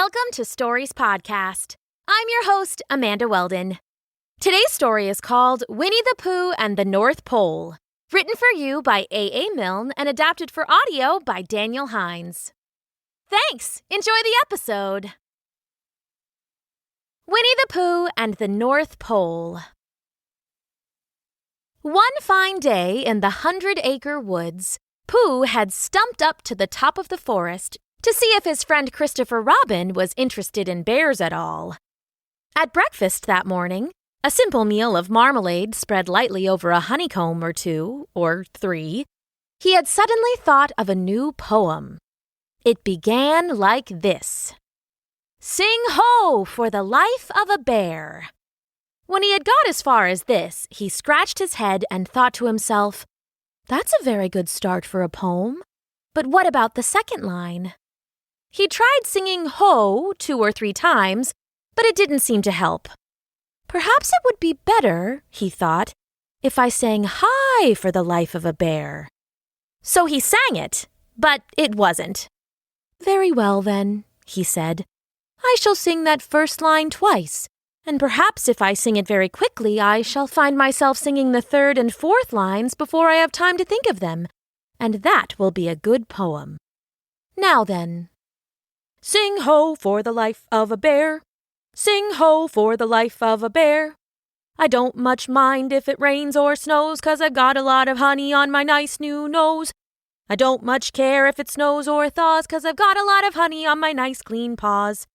Welcome to Stories Podcast. I'm your host, Amanda Weldin. Today's story is called Winnie the Pooh and the North Pole, written for you by A.A. Milne and adapted for audio by Daniel Hinds. Thanks! Enjoy the episode! Winnie the Pooh and the North Pole. One fine day in the 100 Acre Woods, Pooh had stumped up to the top of the forest to see if his friend Christopher Robin was interested in bears at all. At breakfast that morning, a simple meal of marmalade spread lightly over a honeycomb or two, or three, he had suddenly thought of a new poem. It began like this: "Sing ho for the life of a bear." When he had got as far as this, he scratched his head and thought to himself, "That's a very good start for a poem. But what about the second line?" He tried singing ho 2 or 3 times, but it didn't seem to help. Perhaps it would be better, he thought, if I sang hi for the life of a bear. So he sang it, but it wasn't. "Very well, then," he said. "I shall sing that first line twice, and perhaps if I sing it very quickly, I shall find myself singing the third and fourth lines before I have time to think of them, and that will be a good poem. Now then. Sing ho for the life of a bear. Sing ho for the life of a bear. I don't much mind if it rains or snows, 'cause I've got a lot of honey on my nice new nose. I don't much care if it snows or thaws, 'cause I've got a lot of honey on my nice clean paws.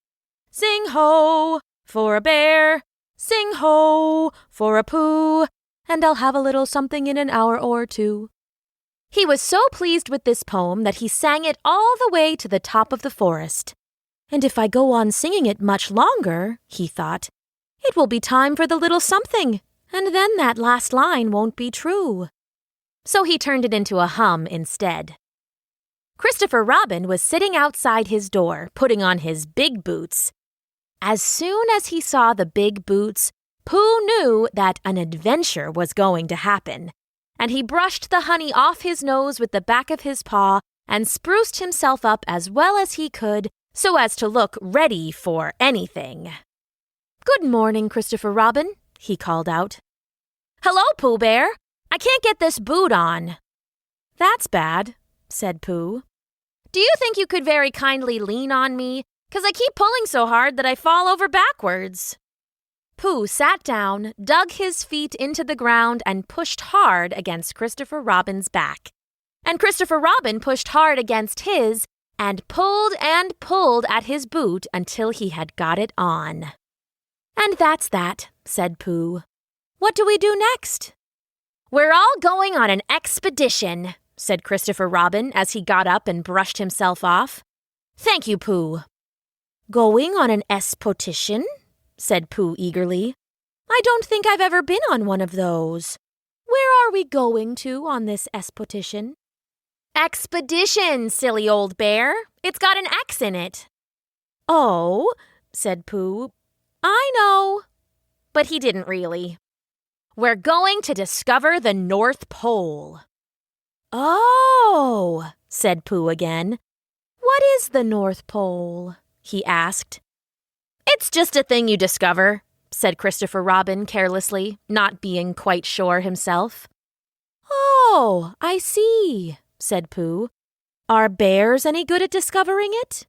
Sing ho for a bear. Sing ho for a Pooh, and I'll have a little something in an hour or two." He was so pleased with this poem that he sang it all the way to the top of the forest. And if I go on singing it much longer, he thought, it will be time for the little something, and then that last line won't be true. So he turned it into a hum instead. Christopher Robin was sitting outside his door, putting on his big boots. As soon as he saw the big boots, Pooh knew that an adventure was going to happen, and he brushed the honey off his nose with the back of his paw and spruced himself up as well as he could so as to look ready for anything. "Good morning, Christopher Robin," he called out. "Hello, Pooh Bear. I can't get this boot on." "That's bad," said Pooh. "Do you think you could very kindly lean on me? 'Cause I keep pulling so hard that I fall over backwards." Pooh sat down, dug his feet into the ground, and pushed hard against Christopher Robin's back. And Christopher Robin pushed hard against his, and pulled at his boot until he had got it on. "And that's that," said Pooh. "What do we do next?" "We're all going on an expedition," said Christopher Robin as he got up and brushed himself off. "Thank you, Pooh." "Going on an expotition?" said Pooh eagerly. "I don't think I've ever been on one of those. Where are we going to on this expotition?" "Expedition, silly old bear. It's got an X in it." "Oh," said Pooh. "I know." But he didn't really. "We're going to discover the North Pole." "Oh," said Pooh again. "What is the North Pole?" he asked. "It's just a thing you discover," said Christopher Robin carelessly, not being quite sure himself. "Oh, I see," said Pooh. "Are bears any good at discovering it?"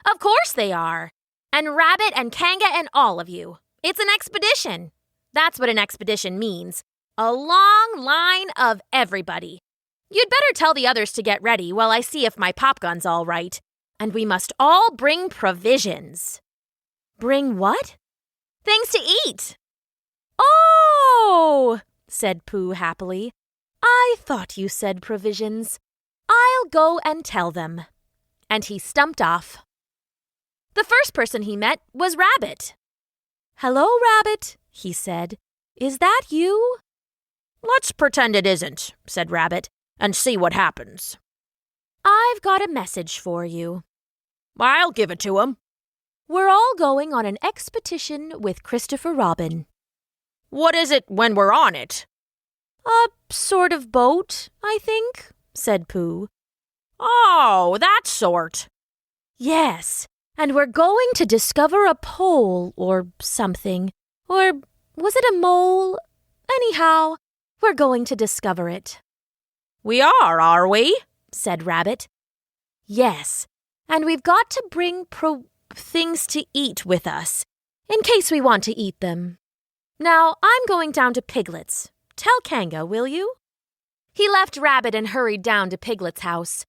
"Of course they are. And Rabbit and Kanga and all of you. It's an expedition. That's what an expedition means. A long line of everybody. You'd better tell the others to get ready while I see if my pop gun's all right. And we must all bring provisions." "Bring what?" "Things to eat." "Oh," said Pooh happily. "I thought you said provisions. I'll go and tell them." And he stumped off. The first person he met was Rabbit. "Hello, Rabbit," he said. "Is that you?" "Let's pretend it isn't," said Rabbit, "and see what happens." "I've got a message for you." "I'll give it to him." "We're all going on an expedition with Christopher Robin." "What is it when we're on it?" "A sort of boat, I think," said Pooh. "Oh, that sort." "Yes, and we're going to discover a pole or something. Or was it a mole? Anyhow, we're going to discover it." "We are we?" said Rabbit. "Yes, and we've got to bring things to eat with us, in case we want to eat them. Now, I'm going down to Piglet's. Tell Kanga, will you?" He left Rabbit and hurried down to Piglet's house.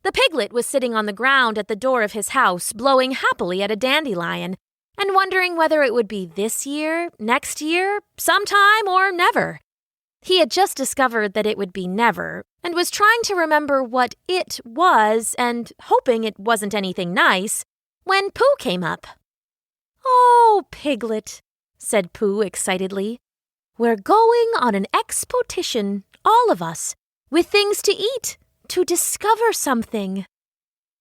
The piglet was sitting on the ground at the door of his house, blowing happily at a dandelion, and wondering whether it would be this year, next year, sometime, or never. He had just discovered that it would be never, and was trying to remember what it was and hoping it wasn't anything nice, when Pooh came up. "Oh, Piglet," said Pooh excitedly. "We're going on an expotition, all of us, with things to eat, to discover something."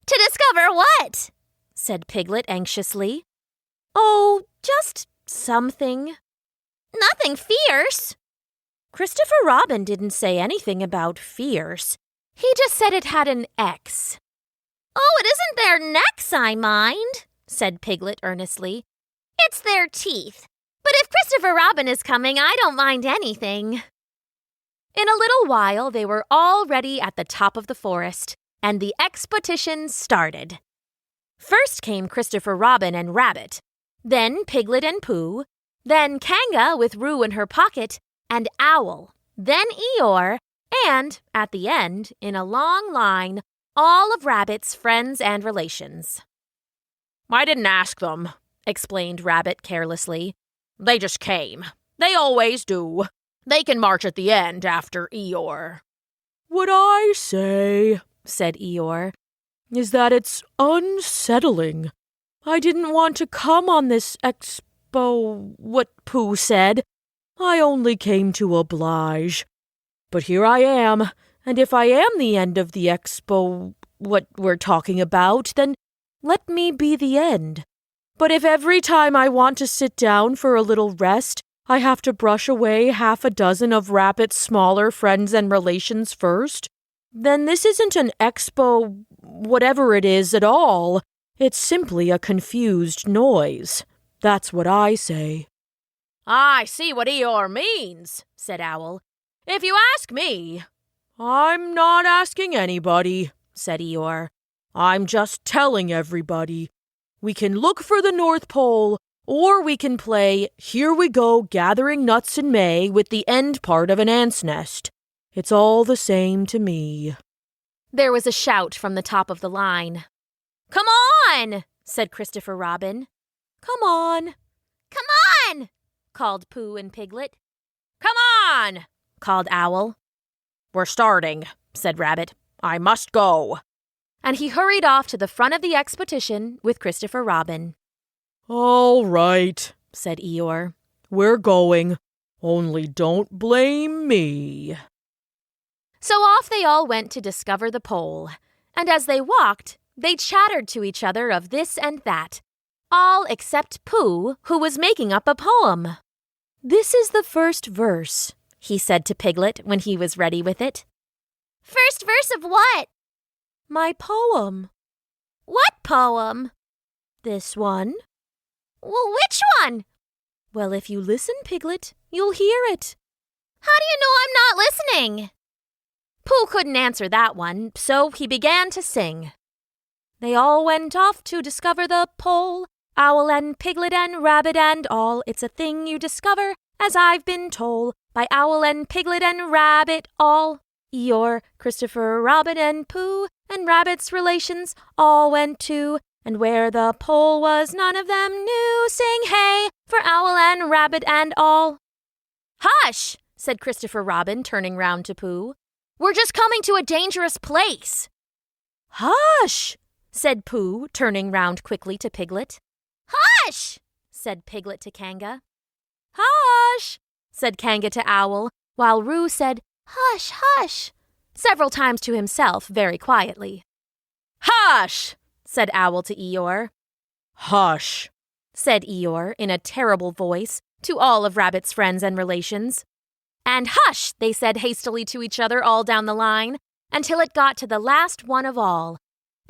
"To discover what?" said Piglet anxiously. "Oh, just something." "Nothing fierce." Christopher Robin didn't say anything about fierce. He just said it had an X. "Oh, it isn't their necks I mind," said Piglet earnestly. "It's their teeth. But if Christopher Robin is coming, I don't mind anything." In a little while, they were all ready at the top of the forest, and the expotition started. First came Christopher Robin and Rabbit, then Piglet and Pooh, then Kanga with Roo in her pocket, and Owl, then Eeyore, and, at the end, in a long line, all of Rabbit's friends and relations. "I didn't ask them," explained Rabbit carelessly. "They just came. They always do. They can march at the end after Eeyore." "What I say," said Eeyore, "is that it's unsettling. I didn't want to come on this what Pooh said. I only came to oblige. But here I am, and if I am the end of the what we're talking about, then let me be the end. But if every time I want to sit down for a little rest, I have to brush away half a dozen of Rabbit's smaller friends and relations first, then this isn't an whatever it is at all. It's simply a confused noise. That's what I say." "I see what Eeyore means," said Owl. "If you ask me—" "I'm not asking anybody," said Eeyore. "I'm just telling everybody. We can look for the North Pole, or we can play Here We Go Gathering Nuts in May with the end part of an ant's nest. It's all the same to me." There was a shout from the top of the line. "Come on!" said Christopher Robin. "Come on!" "Come on!" called Pooh and Piglet. "Come on!" called Owl. "We're starting," said Rabbit. "I must go." And he hurried off to the front of the expotition with Christopher Robin. "All right," said Eeyore. "We're going. Only don't blame me." So off they all went to discover the pole. And as they walked, they chattered to each other of this and that, all except Pooh, who was making up a poem. "This is the first verse," he said to Piglet when he was ready with it. "First verse of what?" "My poem." "What poem?" "This one." "Well, which one?" "Well, if you listen, Piglet, you'll hear it." "How do you know I'm not listening?" Pooh couldn't answer that one, so he began to sing. They all went off to discover the pole, Owl and Piglet and Rabbit and all. It's a thing you discover, as I've been told, by Owl and Piglet and Rabbit all. Eeyore, Christopher, Robin and Pooh, and Rabbit's relations all went too. And where the pole was, none of them knew. Sing hey for Owl and Rabbit and all. "Hush!" said Christopher Robin, turning round to Pooh. "We're just coming to a dangerous place." "Hush!" said Pooh, turning round quickly to Piglet. "Hush!" said Piglet to Kanga. "Hush!" said Kanga to Owl, while Roo said, "Hush, hush," several times to himself very quietly. "Hush!" said Owl to Eeyore. "Hush!" said Eeyore in a terrible voice to all of Rabbit's friends and relations. And hush, they said hastily to each other all down the line, until it got to the last one of all.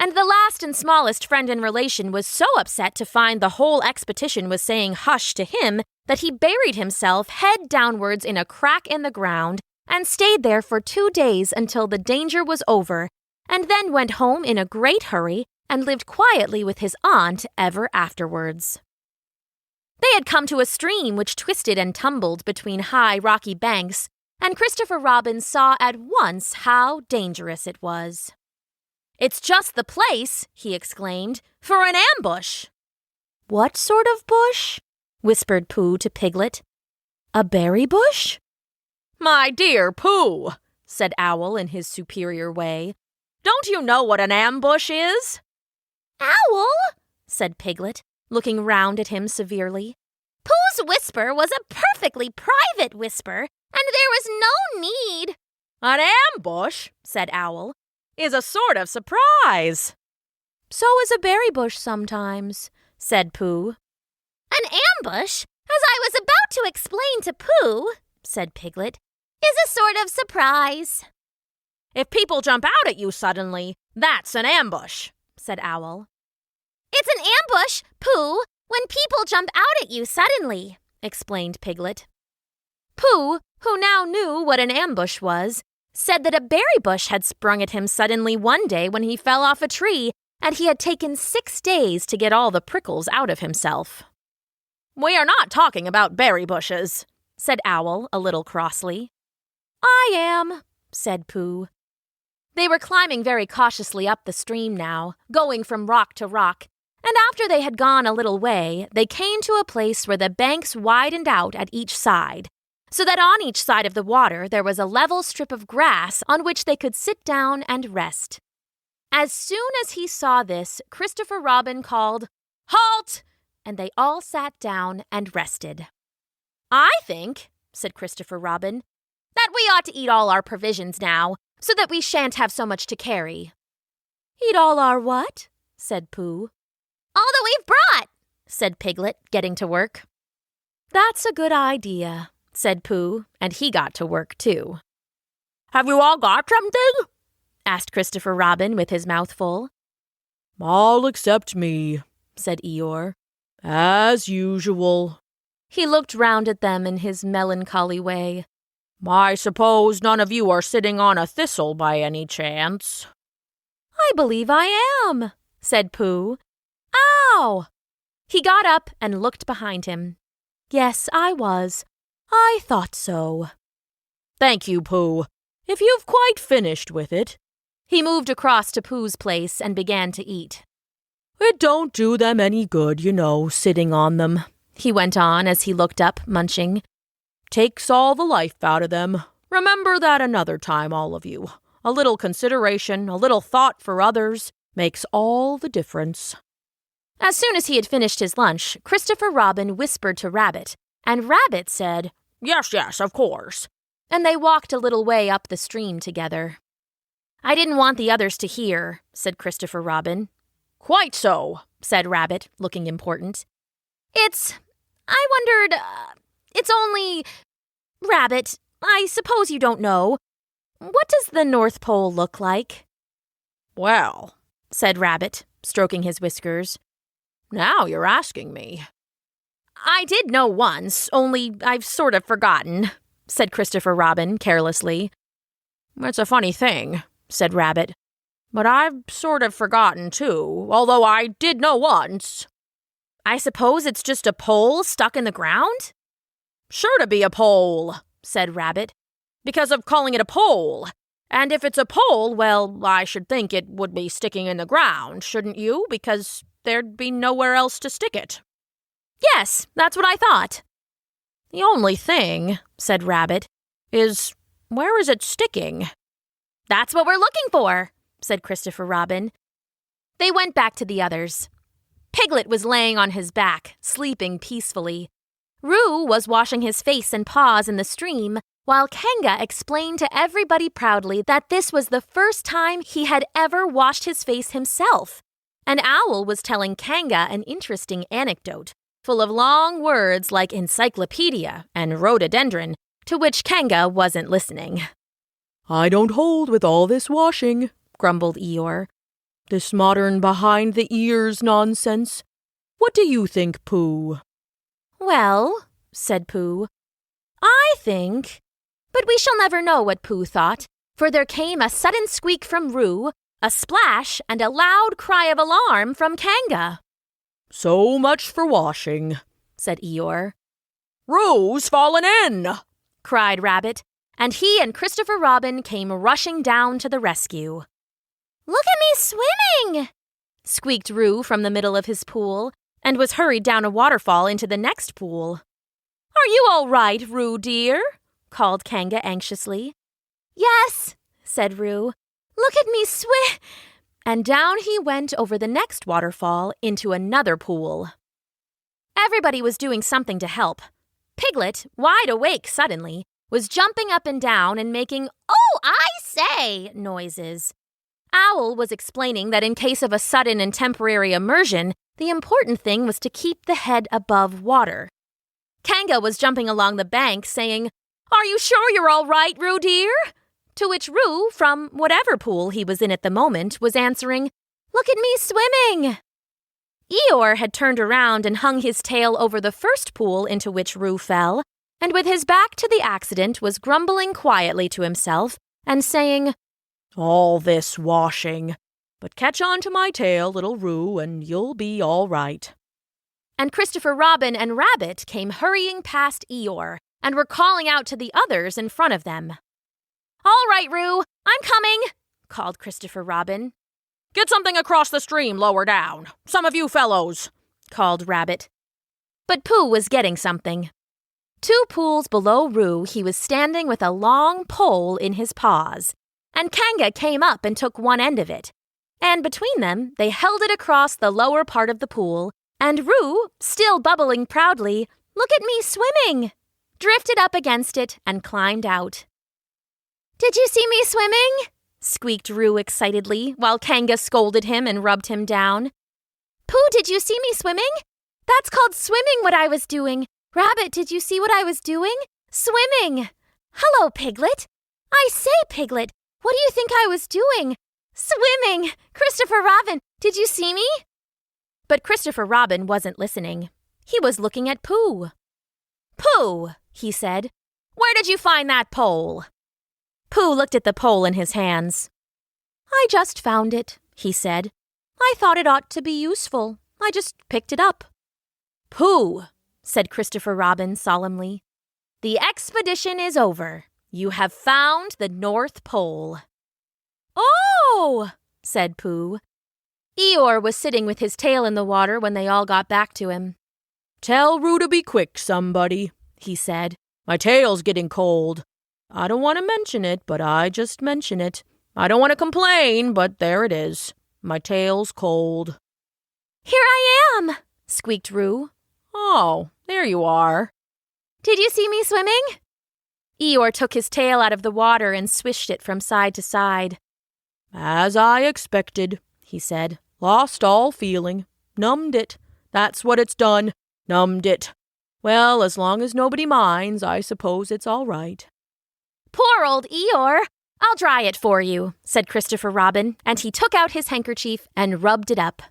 And the last and smallest friend and relation was so upset to find the whole Expotition was saying hush to him that he buried himself head downwards in a crack in the ground and stayed there for 2 days until the danger was over, and then went home in a great hurry and lived quietly with his aunt ever afterwards. They had come to a stream which twisted and tumbled between high rocky banks, and Christopher Robin saw at once how dangerous it was. "It's just the place," he exclaimed, "for an ambush." "What sort of bush?" whispered Pooh to Piglet. "A berry bush?" "My dear Pooh," said Owl in his superior way, "don't you know what an ambush is?" "Owl," said Piglet, looking round at him severely. "Pooh's whisper was a perfectly private whisper, and there was no need." "An ambush," said Owl, "is a sort of surprise." "So is a berry bush sometimes," said Pooh. "An ambush, as I was about to explain to Pooh," said Piglet, "is a sort of surprise." "If people jump out at you suddenly, that's an ambush," said Owl. "It's an ambush, Pooh, when people jump out at you suddenly," explained Piglet. Pooh, who now knew what an ambush was, said that a berry bush had sprung at him suddenly one day when he fell off a tree, and he had taken 6 days to get all the prickles out of himself. "We are not talking about berry bushes," said Owl a little crossly. "I am," said Pooh. They were climbing very cautiously up the stream now, going from rock to rock, and after they had gone a little way, they came to a place where the banks widened out at each side, so that on each side of the water there was a level strip of grass on which they could sit down and rest. As soon as he saw this, Christopher Robin called, "Halt!" and they all sat down and rested. "I think," said Christopher Robin, "that we ought to eat all our provisions now, so that we shan't have so much to carry." "Eat all our what?" said Pooh. "All that we've brought," said Piglet, getting to work. "That's a good idea," said Pooh, and he got to work too. "Have you all got something?" asked Christopher Robin with his mouth full. "All except me," said Eeyore. "As usual." He looked round at them in his melancholy way. "I suppose none of you are sitting on a thistle by any chance?" "I believe I am," said Pooh. "Ow!" He got up and looked behind him. "Yes, I was. I thought so." "Thank you, Pooh. If you've quite finished with it." He moved across to Pooh's place and began to eat. "It don't do them any good, you know, sitting on them," he went on as he looked up, munching. "Takes all the life out of them. Remember that another time, all of you. A little consideration, a little thought for others, makes all the difference." As soon as he had finished his lunch, Christopher Robin whispered to Rabbit, and Rabbit said, Yes, of course." And they walked a little way up the stream together. "I didn't want the others to hear," said Christopher Robin. "Quite so," said Rabbit, looking important. I wondered, it's only... Rabbit, I suppose you don't know. What does the North Pole look like?" "Well," said Rabbit, stroking his whiskers. "Now you're asking me." "I did know once, only I've sort of forgotten," said Christopher Robin carelessly. "It's a funny thing," said Rabbit, "but I've sort of forgotten too, although I did know once." "I suppose it's just a pole stuck in the ground?" "Sure to be a pole," said Rabbit, "because of calling it a pole. And if it's a pole, well, I should think it would be sticking in the ground, shouldn't you? Because there'd be nowhere else to stick it." "Yes, that's what I thought." "The only thing," said Rabbit, "is where is it sticking?" "That's what we're looking for," said Christopher Robin. They went back to the others. Piglet was laying on his back, sleeping peacefully. Roo was washing his face and paws in the stream, while Kanga explained to everybody proudly that this was the first time he had ever washed his face himself. And Owl was telling Kanga an interesting anecdote, full of long words like encyclopedia and rhododendron, to which Kanga wasn't listening. "I don't hold with all this washing," grumbled Eeyore. This modern behind-the-ears nonsense. What do you think, Pooh?" "Well," said Pooh, "I think—" But we shall never know what Pooh thought, for there came a sudden squeak from Roo, a splash, and a loud cry of alarm from Kanga. "So much for washing," said Eeyore. "Roo's fallen in!" cried Rabbit, and he and Christopher Robin came rushing down to the rescue. "Look at me swimming!" squeaked Roo from the middle of his pool, and was hurried down a waterfall into the next pool. "Are you all right, Roo dear?" called Kanga anxiously. "Yes," said Roo. "Look at me swim!" And down he went over the next waterfall into another pool. Everybody was doing something to help. Piglet, wide awake suddenly, was jumping up and down and making "Oh, I say" noises. Owl was explaining that in case of a sudden and temporary immersion, the important thing was to keep the head above water. Kanga was jumping along the bank saying, "Are you sure you're all right, Roo dear?" To which Roo, from whatever pool he was in at the moment, was answering, "Look at me swimming." Eeyore had turned around and hung his tail over the first pool into which Roo fell, and with his back to the accident was grumbling quietly to himself and saying, "All this washing. But catch on to my tail, little Roo, and you'll be all right." And Christopher Robin and Rabbit came hurrying past Eeyore and were calling out to the others in front of them. "All right, Roo, I'm coming," called Christopher Robin. "Get something across the stream lower down. Some of you fellows," called Rabbit. But Pooh was getting something. 2 pools below Roo, he was standing with a long pole in his paws, and Kanga came up and took one end of it. And between them, they held it across the lower part of the pool, and Roo, still bubbling proudly, "Look at me swimming," drifted up against it and climbed out. "Did you see me swimming?" squeaked Roo excitedly, while Kanga scolded him and rubbed him down. "Pooh, did you see me swimming? That's called swimming what I was doing. Rabbit, did you see what I was doing? Swimming. Hello, Piglet. I say, Piglet, what do you think I was doing? Swimming. Christopher Robin, did you see me?" But Christopher Robin wasn't listening. He was looking at Pooh. "Pooh," he said, "where did you find that pole?" Pooh looked at the pole in his hands. "I just found it," he said. "I thought it ought to be useful. I just picked it up." "Pooh," said Christopher Robin solemnly, "the expedition is over. You have found the North Pole." "Oh!" said Pooh. Eeyore was sitting with his tail in the water when they all got back to him. "Tell Roo to be quick, somebody," he said. "My tail's getting cold. I don't want to mention it, but I just mention it. I don't want to complain, but there it is. My tail's cold." "Here I am," squeaked Roo. "Oh, there you are." "Did you see me swimming?" Eeyore took his tail out of the water and swished it from side to side. "As I expected," he said. "Lost all feeling. Numbed it. That's what it's done. Numbed it. Well, as long as nobody minds, I suppose it's all right." "Poor old Eeyore! I'll dry it for you," said Christopher Robin, and he took out his handkerchief and rubbed it up.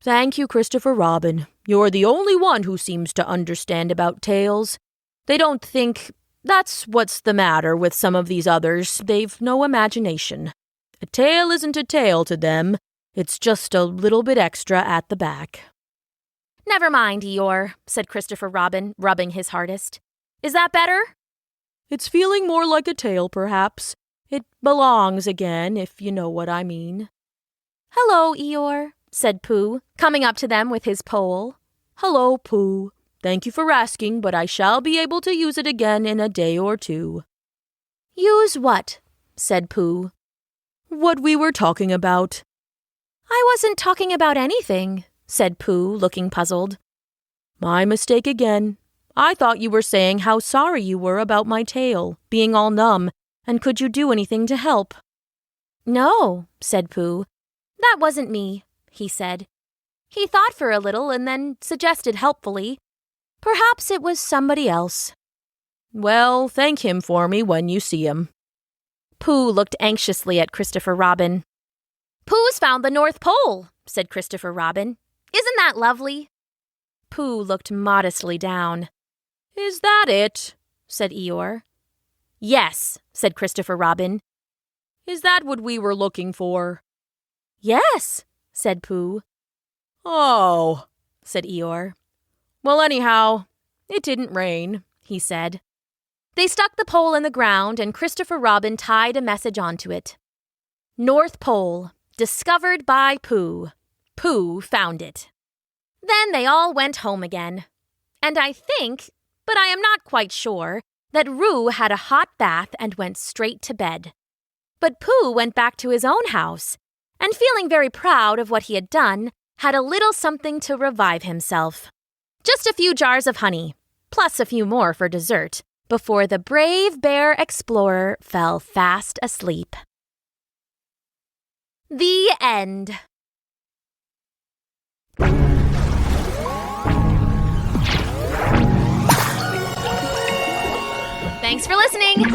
"Thank you, Christopher Robin. You're the only one who seems to understand about tails. They don't think... That's what's the matter with some of these others. They've no imagination. A tail isn't a tail to them. It's just a little bit extra at the back." "Never mind, Eeyore," said Christopher Robin, rubbing his hardest. "Is that better?" "It's feeling more like a tail, perhaps. It belongs again, if you know what I mean." "Hello, Eeyore," said Pooh, coming up to them with his pole. "Hello, Pooh. Thank you for asking, but I shall be able to use it again in a day or 2. "Use what?" said Pooh. "What we were talking about." "I wasn't talking about anything," said Pooh, looking puzzled. "My mistake again. I thought you were saying how sorry you were about my tail, being all numb, and could you do anything to help?" "No," said Pooh. "That wasn't me," he said. He thought for a little and then suggested helpfully, "Perhaps it was somebody else." "Well, thank him for me when you see him." Pooh looked anxiously at Christopher Robin. Pooh's found the North Pole, said Christopher Robin. Isn't that lovely? Pooh looked modestly down. Is that it? Said Eeyore. Yes, said Christopher Robin. Is that what we were looking for? Yes, said Pooh. Oh, said Eeyore. Well, anyhow, it didn't rain, he said. They stuck the pole in the ground and Christopher Robin tied a message onto it. North Pole, discovered by Pooh. Pooh found it. Then they all went home again. And I think, but I am not quite sure, that Roo had a hot bath and went straight to bed. But Pooh went back to his own house, and feeling very proud of what he had done, had a little something to revive himself. Just a few jars of honey, plus a few more for dessert, before the brave bear explorer fell fast asleep. The end. Thanks for listening.